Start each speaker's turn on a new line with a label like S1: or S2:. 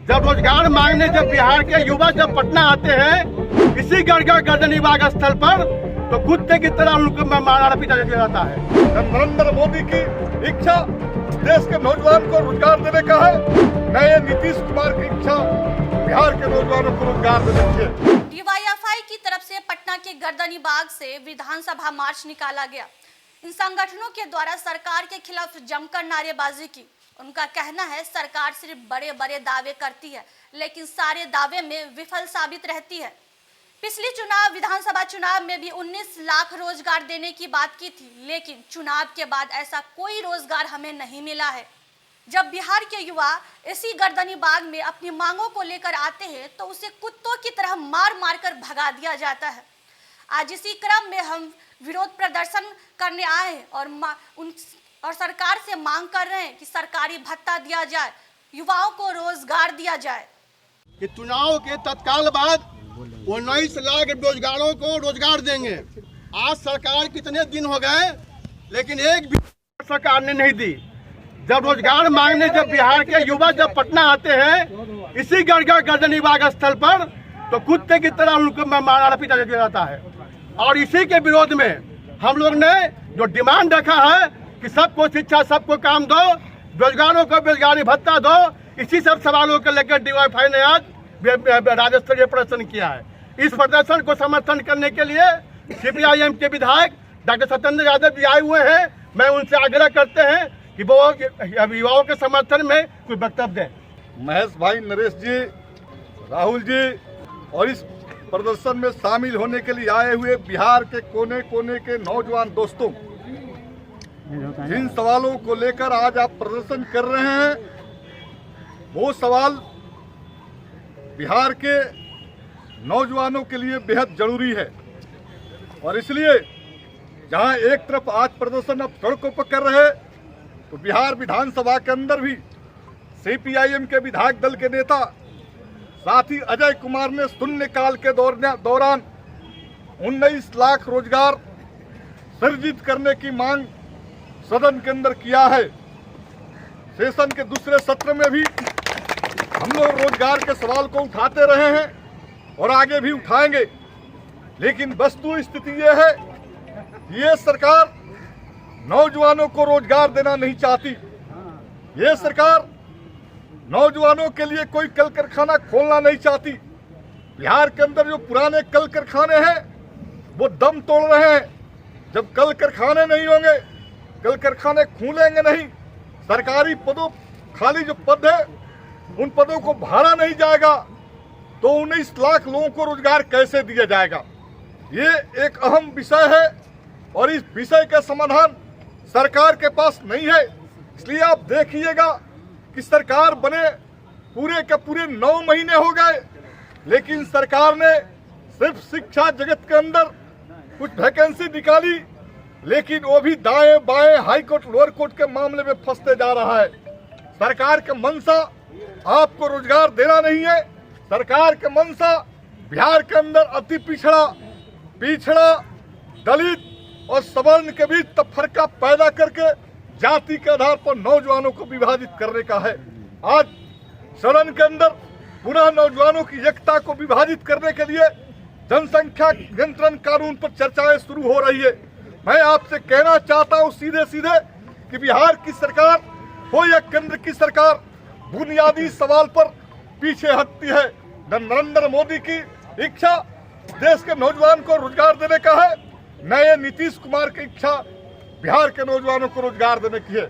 S1: जब रोजगार मांगने जब बिहार के युवा जब पटना आते हैं इसी गढ़ गर्दनी बाग स्थल पर, तो कुत्ते की तरह उनको मारा पीटा जाता है।
S2: नरेंद्र मोदी की इच्छा देश के नौजवान को रोजगार देने का है, नए नीतीश कुमार की इच्छा बिहार के नौजवानों को रोजगार देने की है।
S3: डीवाईएफआई की तरफ से पटना के गर्दनी बाग से विधानसभा मार्च निकाला गया। इन संगठनों के द्वारा सरकार के खिलाफ जमकर नारेबाजी की। उनका कहना है सरकार सिर्फ बड़े बड़े दावे करती है, लेकिन सारे दावे में विफल साबित रहती है। पिछली विधानसभा चुनाव में भी 19 लाख रोजगार देने की बात की थी, लेकिन चुनाव के बाद ऐसा कोई रोजगार हमें नहीं मिला है। जब बिहार के युवा इसी गर्दनी बाग में अपनी मांगों को लेकर आते हैं तो उसे कुत्तों की तरह मार मार कर भगा दिया जाता है। आज इसी क्रम में हम विरोध प्रदर्शन करने आए हैं और सरकार से मांग कर रहे हैं कि सरकारी भत्ता दिया जाए, युवाओं को रोजगार दिया जाए।
S1: कि चुनाव के तत्काल बाद 19 लाख बेरोजगारों को रोजगार देंगे। आज सरकार कितने दिन हो गए, लेकिन एक भी सरकार ने नहीं दी। जब रोजगार मांगने जब बिहार के युवा जब पटना आते हैं इसी गढ़ गर्दनी बाग स्थल पर, तो कुत्ते की तरह उनको मारा पीटा जाता है। और इसी के विरोध में हम लोग ने जो डिमांड रखा है कि सबको शिक्षा, सबको काम दो, बेरोजगारों को बेरोजगारी भत्ता दो, इसी सब सवालों को लेकर डीवाईएफआई ने आज राज्य स्तरीय प्रदर्शन किया है। इस प्रदर्शन को समर्थन करने के लिए सीपीआईएम के विधायक डॉक्टर सत्येंद्र यादव जी आए हुए हैं। मैं उनसे आग्रह करते हैं कि वो युवाओं के समर्थन में कोई वक्तव्य दें।
S2: महेश भाई, नरेश जी, राहुल जी और इस प्रदर्शन में शामिल होने के लिए आए हुए बिहार के कोने कोने के नौजवान दोस्तों, जिन सवालों को लेकर आज आप प्रदर्शन कर रहे हैं वो सवाल बिहार के नौजवानों के लिए बेहद जरूरी है। और इसलिए जहां एक तरफ आज प्रदर्शन अब सड़कों पर कर रहे, तो बिहार विधानसभा के अंदर भी सीपीआईएम के विधायक दल के नेता साथी अजय कुमार ने शून्यकाल के दौरान 19 लाख रोजगार सृजित करने की मांग सदन के अंदर किया है। सेशन के दूसरे सत्र में भी हम लोग रोजगार के सवाल को उठाते रहे हैं और आगे भी उठाएंगे। लेकिन वस्तु स्थिति ये है, ये सरकार नौजवानों को रोजगार देना नहीं चाहती। ये सरकार नौजवानों के लिए कोई कल कारखाना खोलना नहीं चाहती। बिहार के अंदर जो पुराने कल कारखाने हैं वो दम तोड़ रहे हैं। जब कल कारखाने नहीं होंगे, कल कारखाने खुलेंगे नहीं, सरकारी पदों खाली जो पद है उन पदों को भरा नहीं जाएगा, तो 19 लाख लोगों को रोजगार कैसे दिया जाएगा। ये एक अहम विषय है और इस विषय का समाधान सरकार के पास नहीं है। इसलिए आप देखिएगा कि सरकार बने पूरे के पूरे 9 महीने हो गए, लेकिन सरकार ने सिर्फ शिक्षा जगत के अंदर कुछ वैकेंसी निकाली, लेकिन वो भी दाएं बाएं हाई कोर्ट लोअर कोर्ट के मामले में फंसते जा रहा है। सरकार का मंशा आपको रोजगार देना नहीं है। सरकार का मंशा बिहार के अंदर अति पिछड़ा दलित और सवर्ण के बीच तफरका पैदा करके जाति के आधार पर नौजवानों को विभाजित करने का है। आज सदन के अंदर पुनः नौजवानों की एकता को विभाजित करने के लिए जनसंख्या नियंत्रण कानून पर चर्चाएं शुरू हो रही है। मैं आपसे कहना चाहता हूं सीधे सीधे कि बिहार की सरकार हो या केंद्र की सरकार बुनियादी सवाल पर पीछे हटती है। नरेंद्र मोदी की इच्छा देश के नौजवान को रोजगार देने का है, नए नीतीश कुमार की इच्छा बिहार के नौजवानों को रोजगार देने की है।